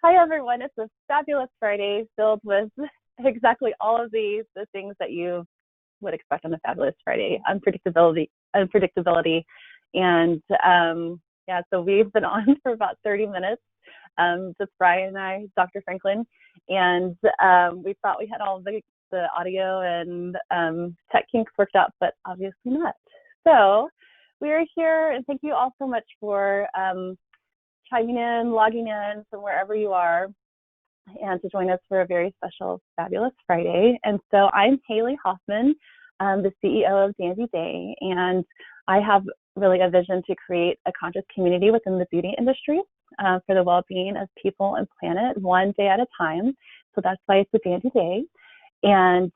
Hi everyone. It's a fabulous Friday filled with exactly all of the things that you would expect on a fabulous Friday. Unpredictability. And yeah, so we've been on for about 30 minutes, just Brian and I, Dr. Franklin, and we thought we had all the audio and tech kinks worked out, but obviously not. So we are here, and thank you all so much for chiming in, logging in from wherever you are, and to join us for a very special, fabulous Friday. And so I'm Hayley Hoffman, the CEO of Dandi Day, and I have really a vision to create a conscious community within the beauty industry for the well-being of people and planet, one day at a time. So that's why it's a Dandi Day. And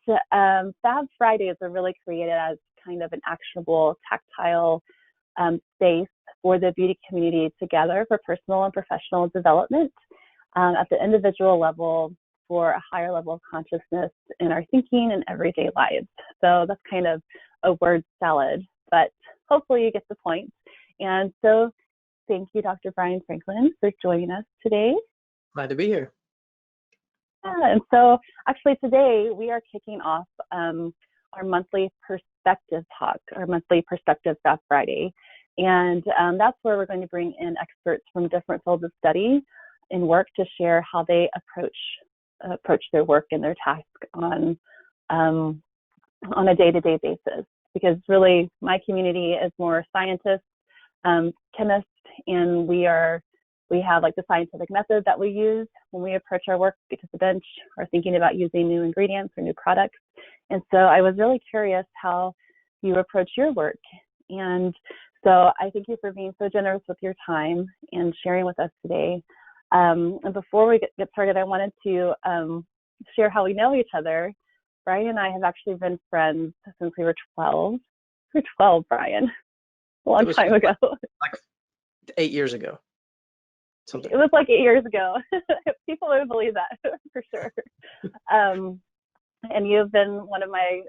Fab Fridays are really created as kind of an actionable, tactile space for the beauty community to gather for personal and professional development at the individual level for a higher level of consciousness in our thinking and everyday lives. So that's kind of a word salad, but hopefully you get the point. And so thank you, Dr. Brian Franklin, for joining us today. Glad to be here. Yeah, and so actually today we are kicking off our monthly perspective talk, our monthly perspective Fab Friday. And that's where we're going to bring in experts from different fields of study and work to share how they approach their work and their task on a day-to-day basis. Because really, my community is more scientists, chemists, and we have like the scientific method that we use when we approach our work to the bench or thinking about using new ingredients or new products. And so I was really curious how you approach your work. And so I thank you for being so generous with your time and sharing with us today. And before we get started, I wanted to share how we know each other. Brian and I have actually been friends since we were 12. We were 12, Brian, a long time ago. Like 8 years ago. Something. It was like 8 years ago. People would believe that for sure. And you've been one of my,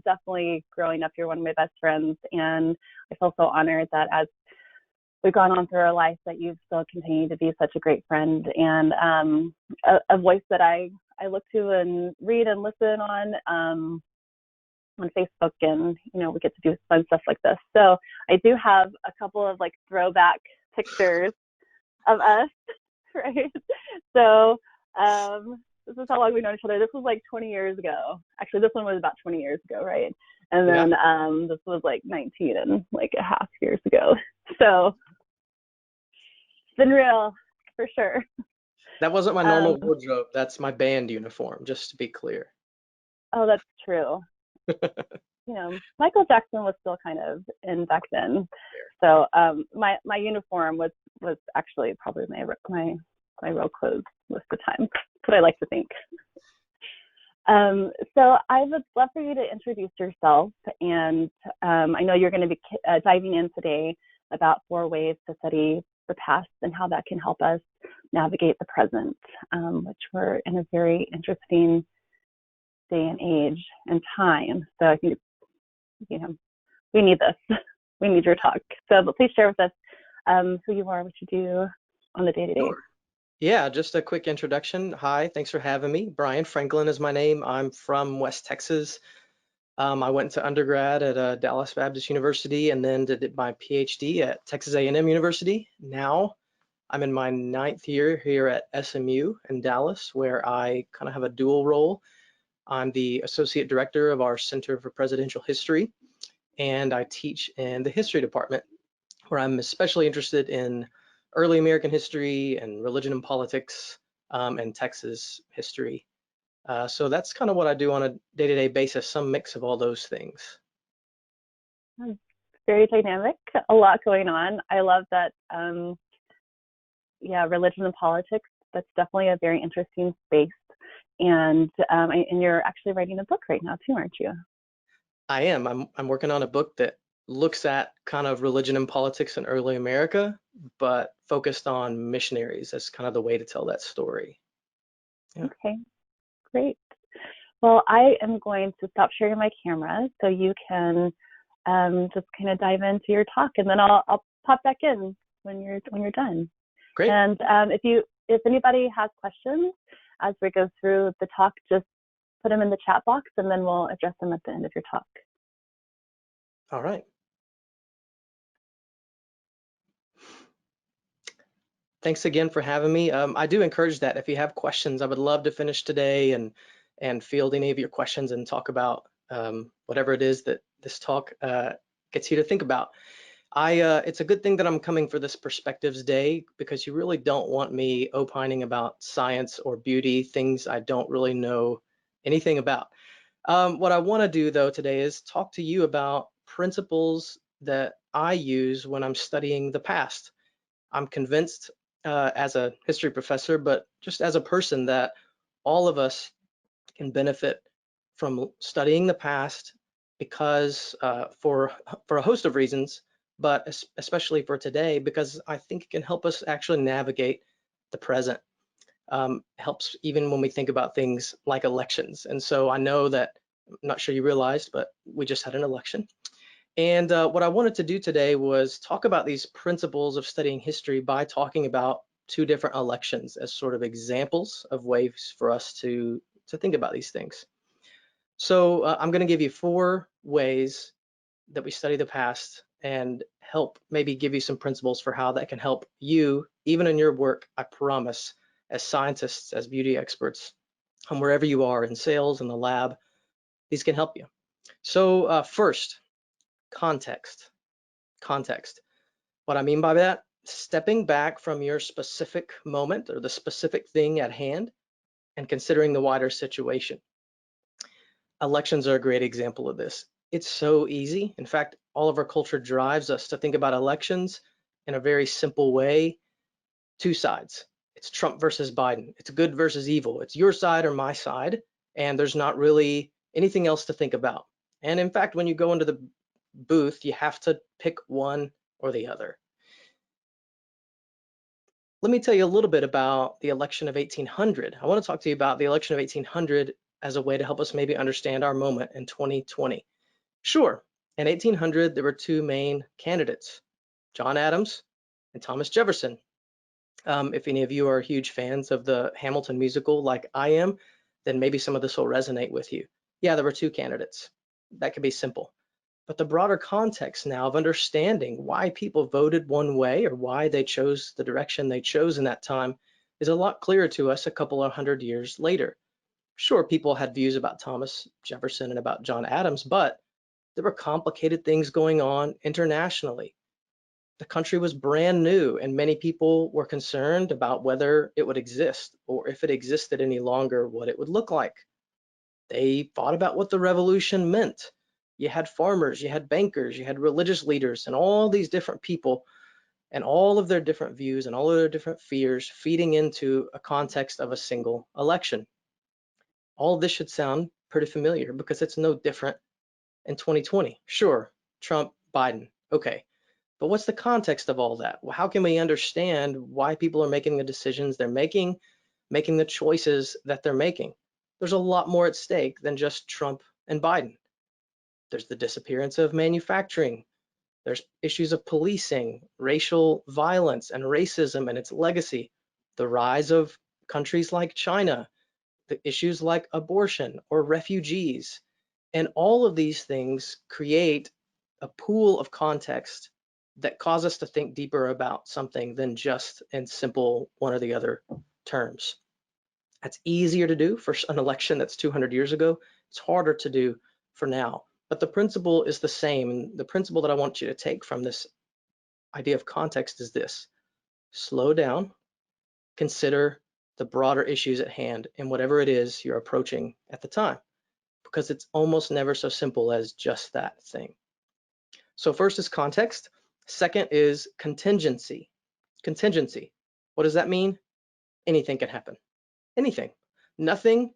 definitely growing up, you're one of my best friends. And I feel so honored that as we've gone on through our life that you've still continued to be such a great friend and a voice that I look to and read and listen on Facebook, and we get to do fun stuff like this. So I do have a couple of like throwback pictures of us, right? So this is how long we've known each other. This was like 20 years ago. Actually, this one was about 20 years ago, right? And then this was like 19 and like a half years ago. So it's been real, for sure. That wasn't my normal wardrobe. That's my band uniform, just to be clear. Oh, that's true. Michael Jackson was still kind of in back then. So my uniform was actually probably my real clothes most of the time. That's what I like to think. So I would love for you to introduce yourself, and I know you're going to be diving in today about 4 ways to study the past and how that can help us navigate the present, which we're in a very interesting day and age and time. So I think, we need this. We need your talk. So but please share with us who you are, what you do on the day-to-day. Sure. Yeah, just a quick introduction. Hi, thanks for having me. Brian Franklin is my name. I'm from West Texas. I went to undergrad at Dallas Baptist University and then did my PhD at Texas A&M University. Now I'm in my 9th year here at SMU in Dallas, where I kind of have a dual role. I'm the associate director of our Center for Presidential History, and I teach in the history department, where I'm especially interested in early American history and religion and politics and Texas history. So that's kind of what I do on a day-to-day basis, some mix of all those things. Very dynamic, a lot going on. I love that, religion and politics, that's definitely a very interesting space. And you're actually writing a book right now too, aren't you? I am. I'm working on a book that looks at kind of religion and politics in early America, but focused on missionaries as kind of the way to tell that story. Yeah. Okay, great. Well, I am going to stop sharing my camera so you can just kind of dive into your talk, and then I'll pop back in when you're done. Great. And if you if anybody has questions as we go through the talk, just put them in the chat box and then we'll address them at the end of your talk. All right. Thanks again for having me. I do encourage that if you have questions, I would love to finish today and field any of your questions and talk about whatever it is that this talk gets you to think about. It's a good thing that I'm coming for this Perspectives Day, because you really don't want me opining about science or beauty, things I don't really know anything about. What I want to do though today is talk to you about principles that I use when I'm studying the past. I'm convinced as a history professor, but just as a person, that all of us can benefit from studying the past, because for a host of reasons, but especially for today, because I think it can help us actually navigate the present. Helps even when we think about things like elections. And so I know that, I'm not sure you realized, but we just had an election. And what I wanted to do today was talk about these principles of studying history by talking about two different elections as sort of examples of ways for us to think about these things. So I'm going to give you 4 ways that we study the past and help maybe give you some principles for how that can help you, even in your work, I promise, as scientists, as beauty experts, and wherever you are in sales, in the lab, these can help you. So first, context. Context. What I mean by that, stepping back from your specific moment or the specific thing at hand and considering the wider situation. Elections are a great example of this. It's so easy. In fact, all of our culture drives us to think about elections in a very simple way. 2 sides. It's Trump versus Biden. It's good versus evil. It's your side or my side, and there's not really anything else to think about. And in fact, when you go into the booth, you have to pick one or the other. Let me tell you a little bit about the election of 1800. I want to talk to you about the election of 1800 as a way to help us maybe understand our moment in 2020. Sure, in 1800, there were 2 main candidates, John Adams and Thomas Jefferson. If any of you are huge fans of the Hamilton musical like I am, then maybe some of this will resonate with you. Yeah, there were 2 candidates. That could be simple. But the broader context now of understanding why people voted one way or why they chose the direction they chose in that time is a lot clearer to us a couple of 100 years later. Sure, people had views about Thomas Jefferson and about John Adams, but there were complicated things going on internationally. The country was brand new, and many people were concerned about whether it would exist, or if it existed any longer, what it would look like. They thought about what the revolution meant. You had farmers, you had bankers, you had religious leaders, and all these different people, and all of their different views and all of their different fears feeding into a context of a single election. All of this should sound pretty familiar because it's no different in 2020. Sure, Trump, Biden, okay. But what's the context of all that? Well, how can we understand why people are making the decisions they're making the choices that they're making? There's a lot more at stake than just Trump and Biden. There's the disappearance of manufacturing. There's issues of policing, racial violence and racism and its legacy, the rise of countries like China, the issues like abortion or refugees. And all of these things create a pool of context that cause us to think deeper about something than just in simple one or the other terms. That's easier to do for an election that's 200 years ago. It's harder to do for now. But the principle is the same. And the principle that I want you to take from this idea of context is this: slow down, consider the broader issues at hand and whatever it is you're approaching at the time, because it's almost never so simple as just that thing. So first is context. Second is contingency. Contingency. What does that mean? Anything can happen. Anything. Nothing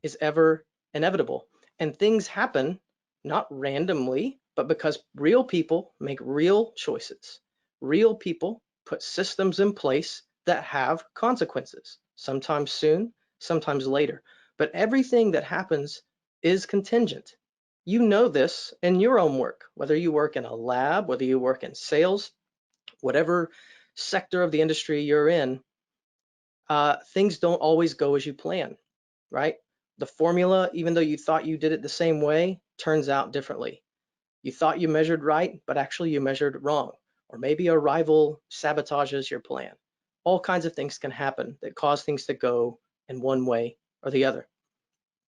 is ever inevitable. And things happen not randomly, but because real people make real choices. Real people put systems in place that have consequences, sometimes soon, sometimes later. But everything that happens is contingent. You know this in your own work, whether you work in a lab, whether you work in sales, whatever sector of the industry you're in. things don't always go as you plan, right? The formula, even though you thought you did it the same way, turns out differently. You thought you measured right, but actually you measured wrong. Or maybe a rival sabotages your plan. All kinds of things can happen that cause things to go in one way or the other.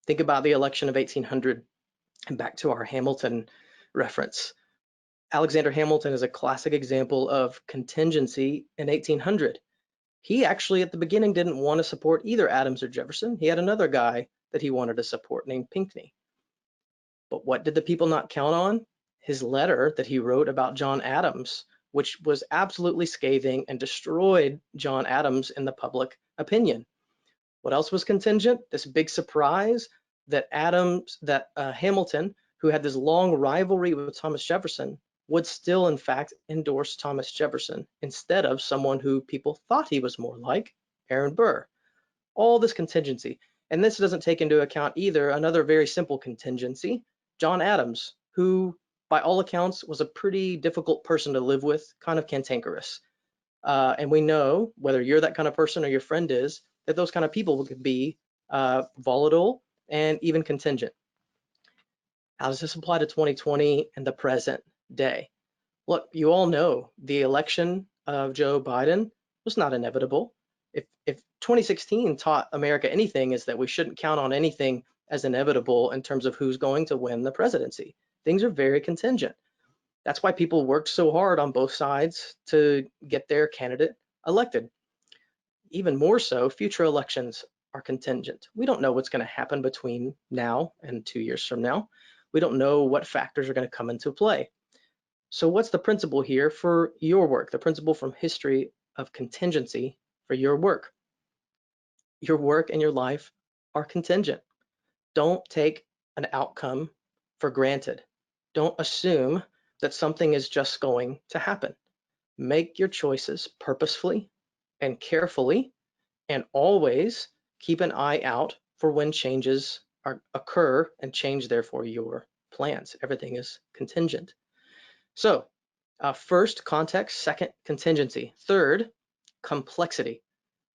Think about the election of 1800 and back to our Hamilton reference. Alexander Hamilton is a classic example of contingency in 1800. He actually at the beginning didn't want to support either Adams or Jefferson. He had another guy that he wanted to support named Pinckney. But what did the people not count on? His letter that he wrote about John Adams, which was absolutely scathing and destroyed John Adams in the public opinion. What else was contingent? This big surprise that Hamilton, who had this long rivalry with Thomas Jefferson, would still in fact endorse Thomas Jefferson instead of someone who people thought he was more like, Aaron Burr. All this contingency. And this doesn't take into account either another very simple contingency, John Adams, who by all accounts was a pretty difficult person to live with, kind of cantankerous. And we know, whether you're that kind of person or your friend is, that those kind of people could be volatile and even contingent. How does this apply to 2020 and the present day? Look, you all know the election of Joe Biden was not inevitable. If 2016 taught America anything, is that we shouldn't count on anything as inevitable in terms of who's going to win the presidency. Things are very contingent. That's why people worked so hard on both sides to get their candidate elected. Even more so, future elections are contingent. We don't know what's going to happen between now and 2 years from now. We don't know what factors are going to come into play. So what's the principle here for your work? The principle from history of contingency for your work. Your work and your life are contingent. Don't take an outcome for granted. Don't assume that something is just going to happen. Make your choices purposefully and carefully, and always keep an eye out for when changes occur and change, therefore, your plans. Everything is contingent. So first, context. Second, contingency. Third, complexity.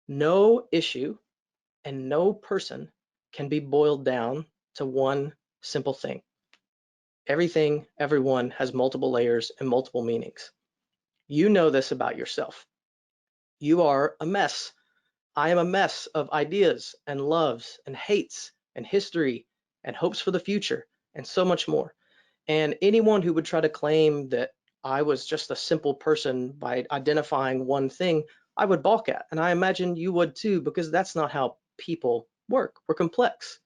No issue and no person can be boiled down to one simple thing. Everything, everyone has multiple layers and multiple meanings. You know this about yourself. You are a mess. I am a mess of ideas and loves and hates and history and hopes for the future and so much more. And anyone who would try to claim that I was just a simple person by identifying one thing, I would balk at. And I imagine you would too, because that's not how people work. We're complex.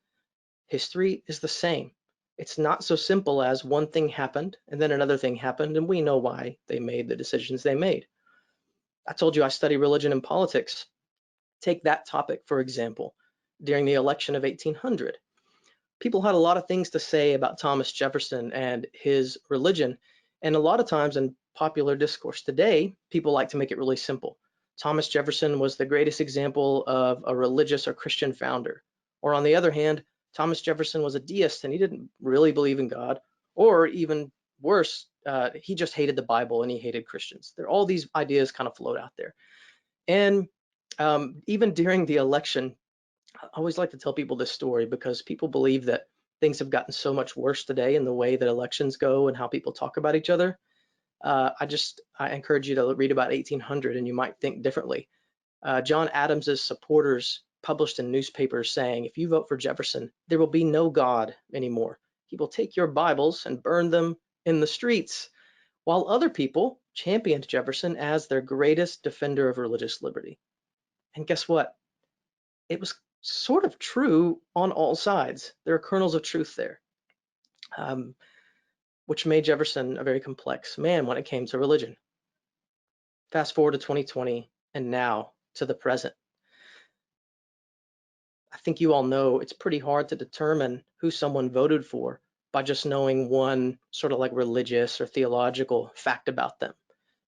History is the same. It's not so simple as one thing happened and then another thing happened, and we know why they made the decisions they made. I told you I study religion and politics. Take that topic, for example, during the election of 1800. People had a lot of things to say about Thomas Jefferson and his religion. And a lot of times in popular discourse today, people like to make it really simple. Thomas Jefferson was the greatest example of a religious or Christian founder. Or on the other hand, Thomas Jefferson was a deist and he didn't really believe in God. Or even worse, he just hated the Bible and he hated Christians. All these ideas kind of float out there. And even during the election, I always like to tell people this story because people believe that things have gotten so much worse today in the way that elections go and how people talk about each other. I encourage you to read about 1800 and you might think differently. John Adams's supporters published in newspapers saying, if you vote for Jefferson, there will be no God anymore. He will take your Bibles and burn them in the streets, while other people championed Jefferson as their greatest defender of religious liberty. And guess what? It was sort of true on all sides. There are kernels of truth there, which made Jefferson a very complex man when it came to religion. Fast forward to 2020 and now to the present. I think you all know it's pretty hard to determine who someone voted for by just knowing one sort of like religious or theological fact about them,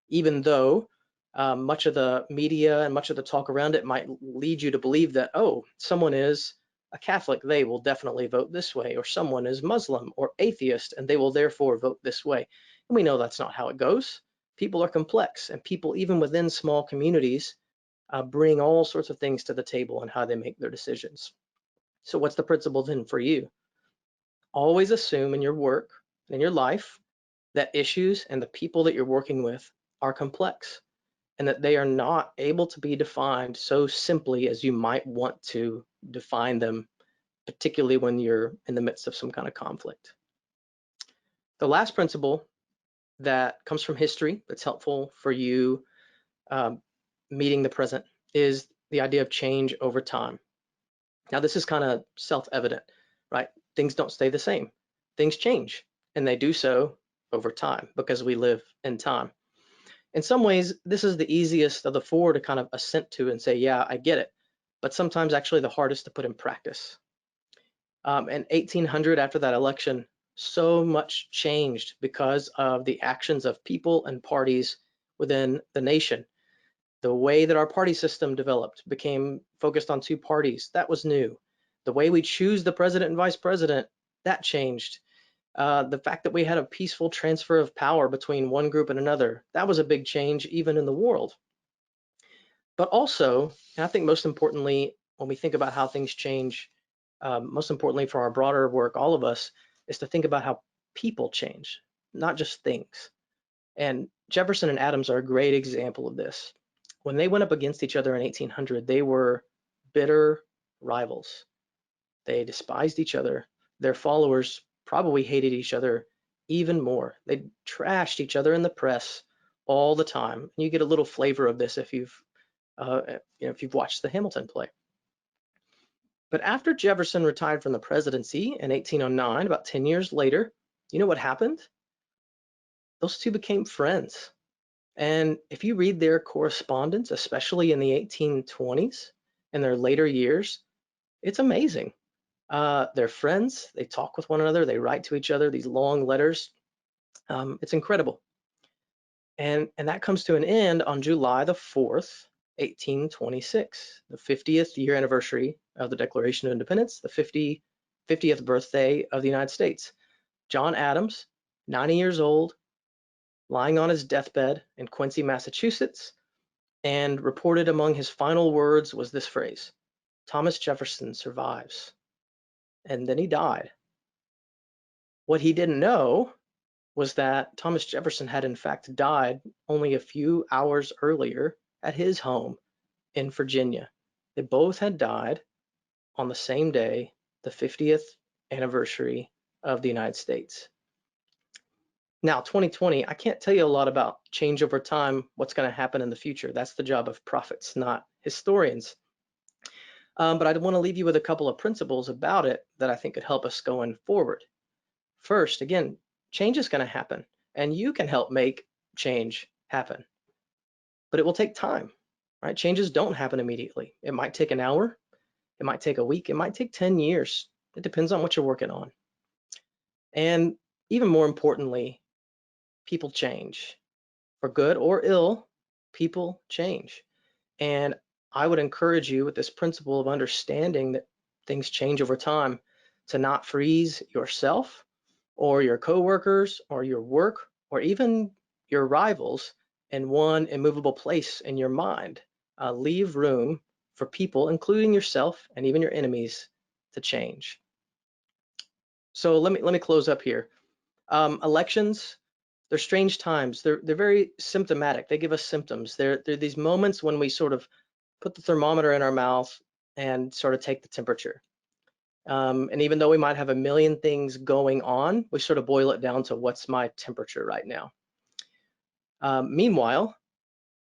even though much of the media and much of the talk around it might lead you to believe that, oh, someone is a Catholic, they will definitely vote this way, or someone is Muslim or atheist, and they will therefore vote this way. And we know that's not how it goes. People are complex, and people, even within small communities, bring all sorts of things to the table and how they make their decisions. So what's the principle then for you? Always assume in your work and in your life that issues and the people that you're working with are complex and that they are not able to be defined so simply as you might want to define them, particularly when you're in the midst of some kind of conflict. The last principle that comes from history that's helpful for you meeting the present is the idea of change over time. Now, this is kind of self-evident, right? Things don't stay the same. Things change, and they do so over time because we live in time. In some ways, this is the easiest of the four to kind of assent to and say, yeah, I get it, but sometimes actually the hardest to put in practice. In 1800, after that election, so much changed because of the actions of people and parties within the nation. The way that our party system developed became focused on two parties. That was new. The way we choose the president and vice president, that changed. The fact that we had a peaceful transfer of power between one group and another, that was a big change even in the world. But also, and I think most importantly, when we think about how things change, most importantly for our broader work, all of us, is to think about how people change, not just things. And Jefferson and Adams are a great example of this. When they went up against each other in 1800, they were bitter rivals. They despised each other. Their followers probably hated each other even more. They trashed each other in the press all the time. And you get a little flavor of this if you've watched the Hamilton play. But after Jefferson retired from the presidency in 1809, about 10 years later, you know what happened? Those two became friends. And if you read their correspondence, especially in the 1820s and their later years, it's amazing. They're friends. They talk with one another. They write to each other these long letters. It's incredible. And that comes to an end on July the 4th, 1826, the 50th year anniversary of the Declaration of Independence, the 50th birthday of the United States. John Adams, 90 years old, lying on his deathbed in Quincy, Massachusetts, and reported among his final words was this phrase, "Thomas Jefferson survives." And then he died. What he didn't know was that Thomas Jefferson had in fact died only a few hours earlier at his home in Virginia. They both had died on the same day, the 50th anniversary of the United States. Now, 2020, I can't tell you a lot about change over time, what's going to happen in the future. That's the job of prophets, not historians. But I want to leave you with a couple of principles about it that I think could help us going forward. First, again, change is going to happen, and you can help make change happen. But it will take time, right? Changes don't happen immediately. It might take an hour, it might take a week, it might take 10 years. It depends on what you're working on. And even more importantly, people change. For good or ill, people change. And I would encourage you with this principle of understanding that things change over time to not freeze yourself or your coworkers or your work or even your rivals in one immovable place in your mind. Leave room for people, including yourself and even your enemies, to change. So let me close up here. Elections, they're strange times. They're very symptomatic. They give us symptoms. They're these moments when we sort of put the thermometer in our mouth and sort of take the temperature. And even though we might have a million things going on, we sort of boil it down to what's my temperature right now. Meanwhile,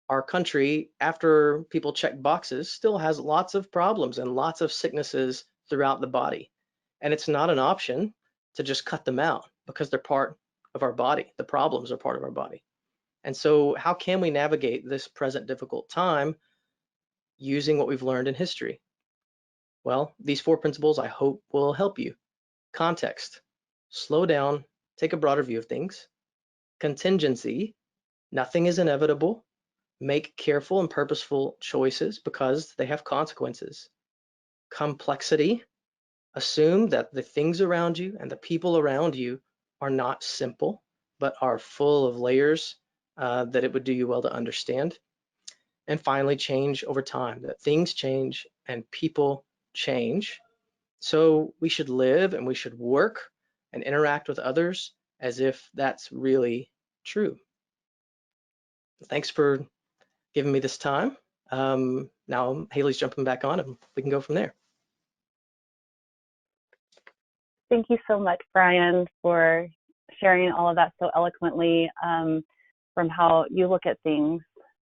our country, after people check boxes, still has lots of problems and lots of sicknesses throughout the body. And it's not an option to just cut them out because they're part of our body. The problems are part of our body. And so how can we navigate this present difficult time using what we've learned in history? Well, these four principles I hope will help you. Context, slow down, take a broader view of things. Contingency, nothing is inevitable. Make careful and purposeful choices because they have consequences. Complexity, assume that the things around you and the people around you are not simple, but are full of layers that it would do you well to understand. and finally change over time, that things change and people change. So we should live and we should work and interact with others as if that's really true. Thanks for giving me this time. Now Hayley's jumping back on and we can go from there. Thank you so much, Brian, for sharing all of that so eloquently, from how you look at things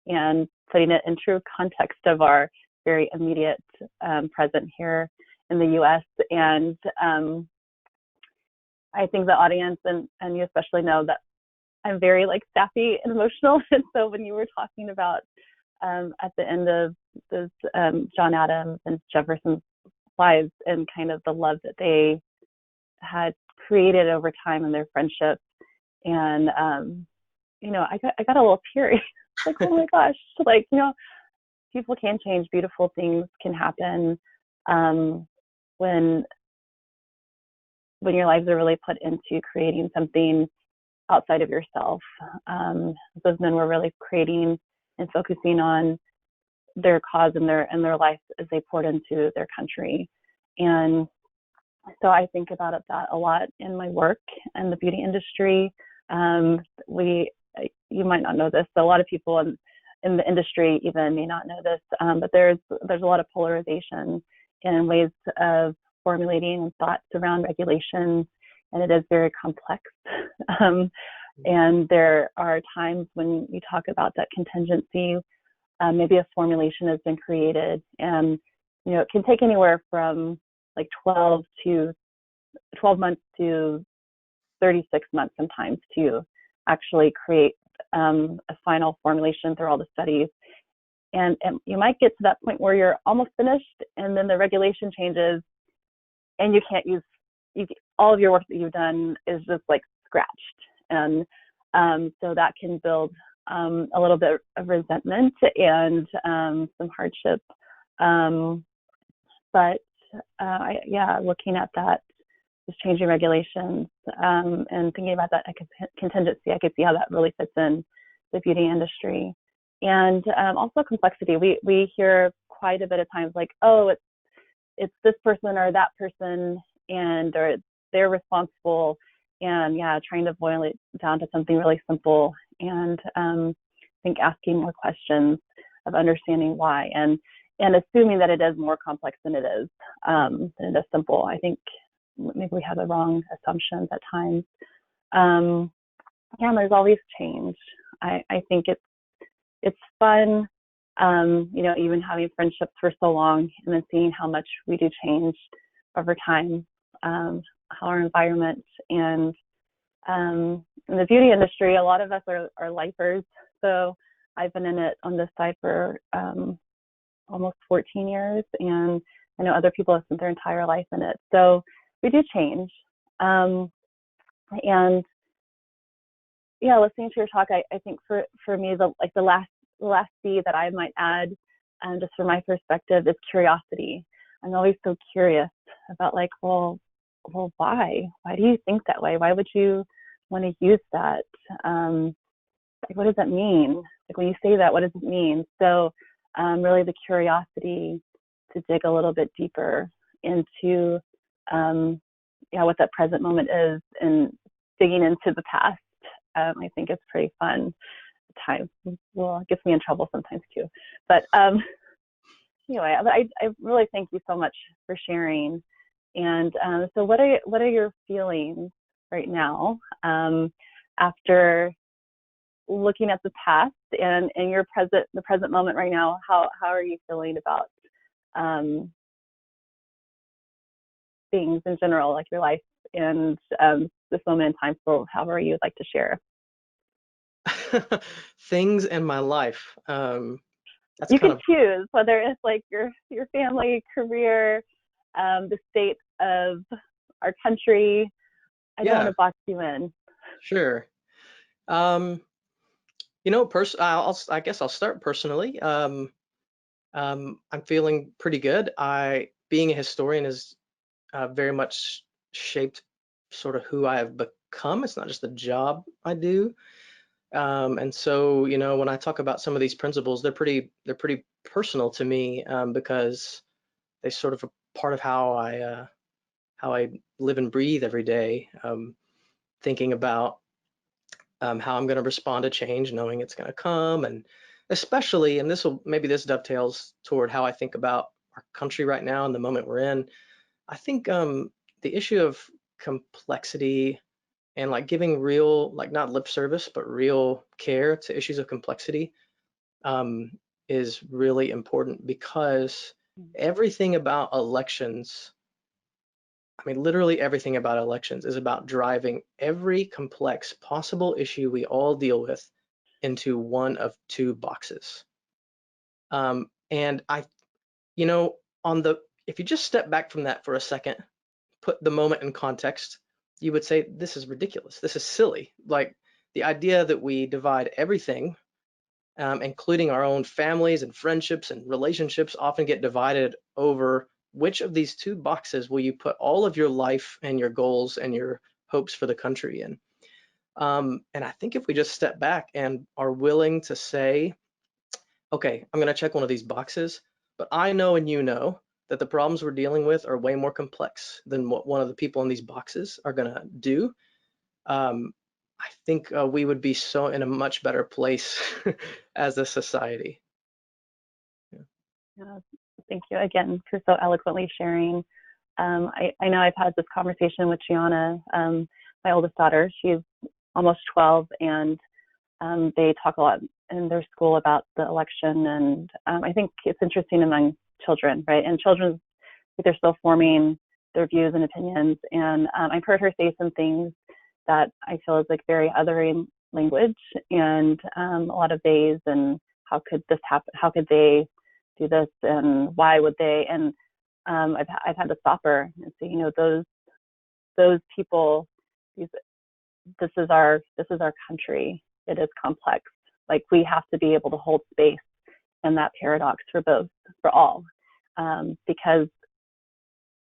and putting it in true context of our very immediate present here in the U.S. And I think the audience and you especially know that I'm very like sappy and emotional. And so when you were talking about at the end of this John Adams and Jefferson's lives and kind of the love that they had created over time in their friendship, and I got a little teary. Like, oh my gosh, like, people can change, beautiful things can happen when your lives are really put into creating something outside of yourself. Those men were really creating and focusing on their cause and their life as they poured into their country. And so I think about that a lot in my work in the beauty industry. You might not know this, so a lot of people in the industry even may not know this, but there's a lot of polarization in ways of formulating thoughts around regulations, and it is very complex. And there are times when you talk about that contingency, maybe a formulation has been created, and it can take anywhere from like 12 months to 36 months sometimes to actually create a final formulation through all the studies. And you might get to that point where you're almost finished, and then the regulation changes, and you can't use all of your work that you've done is just like scratched. And so that can build a little bit of resentment and some hardship. But looking at that, just changing regulations and thinking about that contingency, I could see how that really fits in the beauty industry. And also complexity. We hear quite a bit of times like, oh, it's this person or that person, or they're responsible. And trying to boil it down to something really simple, and I think asking more questions of understanding why, and assuming that it is more complex than it is simple. I think maybe we have the wrong assumptions at times. And there's always change. I think it's fun, even having friendships for so long and then seeing how much we do change over time, how our environment and in the beauty industry, a lot of us are lifers. So I've been in it on this side for almost 14 years, and I know other people have spent their entire life in it. So we do change. And listening to your talk, I think for me, the last C that I might add, just from my perspective, is curiosity. I'm always so curious about like, well, why? Why do you think that way? Why would you want to use that? Like, what does that mean? Like, when you say that, what does it mean? So really the curiosity to dig a little bit deeper into what that present moment is, and digging into the past. I think it's pretty fun at times. Well, it gets me in trouble sometimes too. But anyway, I really thank you so much for sharing. And so what are your feelings right now after looking at the past and the present moment right now? How are you feeling about things in general, like your life and this moment in time? So however you'd like to share. Things in my life. That's you kind can choose whether it's like your family, career, the state of our country. I don't want to box you in. Sure. I guess I'll start personally. I'm feeling pretty good. Being a historian is very much shaped sort of who I have become. It's not just the job I do. And so, when I talk about some of these principles, they're pretty personal to me, because they sort of a part of how I live and breathe every day. Thinking about how I'm going to respond to change, knowing it's going to come, and especially, and maybe this dovetails toward how I think about our country right now and the moment we're in. I think the issue of complexity and like giving real, like not lip service, but real care to issues of complexity um, is really important because everything about elections, I mean, literally everything about elections is about driving every complex possible issue we all deal with into one of two boxes. And you know, if you just step back from that for a second, put the moment in context, you would say, this is ridiculous. This is silly. Like the idea that we divide everything, including our own families and friendships and relationships, often get divided over which of these two boxes will you put all of your life and your goals and your hopes for the country in. And I think if we just step back and are willing to say, okay, I'm going to check one of these boxes, but I know and you know that the problems we're dealing with are way more complex than what one of the people in these boxes are going to do. um, I think we would be so in a much better place as a society. Yeah. Yeah, thank you again for so eloquently sharing. I know I've had this conversation with Gianna, my oldest daughter. She's almost 12, and they talk a lot in their school about the election. And I think it's interesting among children, right? And children, they're still forming their views and opinions. And I've heard her say some things that I feel is like very othering language, and a lot of days, and how could this happen? How could they do this? And why would they? And I've had to stop her and say, those people, these, this is our country. It is complex. Like, we have to be able to hold space in that paradox for all, because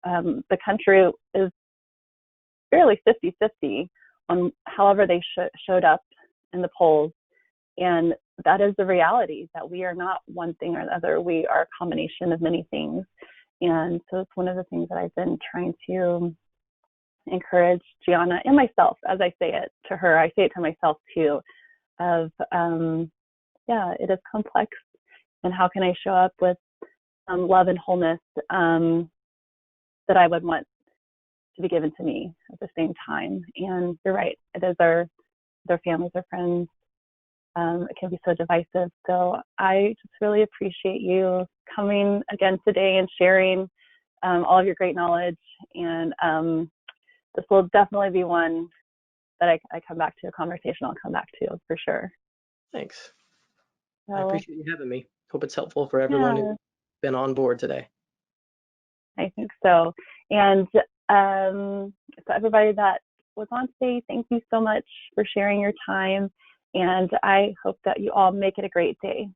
the country is fairly 50-50 on however they showed up in the polls. And that is the reality, that we are not one thing or the other. We are a combination of many things. And so it's one of the things that I've been trying to encourage Gianna and myself as I say it to her. I say it to myself too, of, yeah, it is complex. And how can I show up with love and wholeness that I would want to be given to me at the same time? And you're right, it is their families, their friends. It can be so divisive. So I just really appreciate you coming again today and sharing all of your great knowledge. And this will definitely be one that I come back to, a conversation I'll come back to for sure. Thanks. I So appreciate you having me. Hope it's helpful for everyone yeah, who's been on board today. I think so. And so everybody that was on today, thank you so much for sharing your time. And I hope that you all make it a great day.